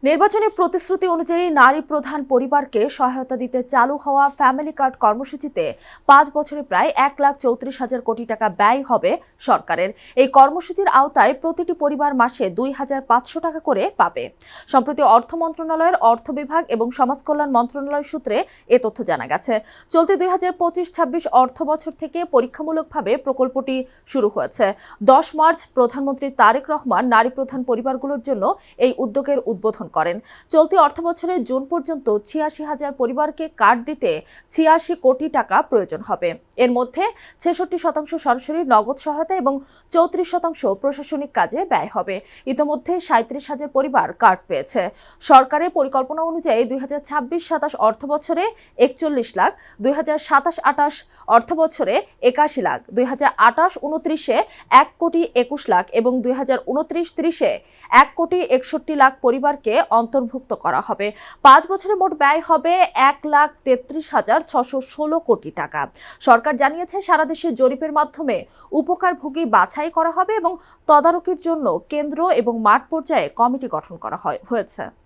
নির্বাচনী প্রতিশ্রুতি অনুযায়ী নারী প্রধান পরিবারকে সহায়তা দিতে চালু হওয়া ফ্যামিলি কার্ড কর্মসূচিতে ৫ বছরে প্রায় ১,৩৪,০০০ কোটি টাকা ব্যয় হবে সরকারের। এই কর্মসূচির আওতায় প্রতিটি পরিবার মাসে ২,৫০০ টাকা করে পাবে। সম্প্রতি অর্থ মন্ত্রণালয়ের অর্থ বিভাগ এবং সমাজ কল্যাণ মন্ত্রণালয় সূত্রে এ তথ্য জানা গেছে। চলতি ২০২৫-২৬ অর্থ বছর থেকে পরীক্ষামূলকভাবে প্রকল্পটি শুরু হয়েছে। ১০ মার্চ প্রধানমন্ত্রী তারেক রহমান নারী প্রধান পরিবারগুলোর জন্য এই উদ্যোগের উদ্বোধন করেন। চলতি অর্থবছরে জুন পর্যন্ত ৮৬,০০০ পরিবারকে কার্ড দিতে ৮৬ কোটি টাকা প্রয়োজন হবে। এর মধ্যে ৬৬% সরাসরি নগদ সহায়তা এবং ৩৪% প্রশাসনিক কাজে ব্যয় হবে। ইতোমধ্যে ৩৭,০০০ পরিবার কার্ড পেয়েছে। সরকারের পরিকল্পনা অনুযায়ী ২০২৬-২৭ অর্থবছরে ৪১ লাখ, ২০২৭-২৮ অর্থবছরে ৮১ লাখ, ২০২৮-২৯-এ ১,২১ লাখ এবং ২০২৯-৩০-এ ১,৬১,০০,০০০ পরিবারকে অন্তর্ভুক্ত করা হবে। ৫ বছরে মোট ব্যয় হবে ১,৩৩,৬১৬ কোটি টাকা। সরকার জানিয়েছে, সারা দেশে জরিপের মাধ্যমে উপকারভোগী বাছাই করা হবে এবং তদারকির জন্য কেন্দ্র এবং মাঠ পর্যায়ে কমিটি গঠন করা হয়েছে।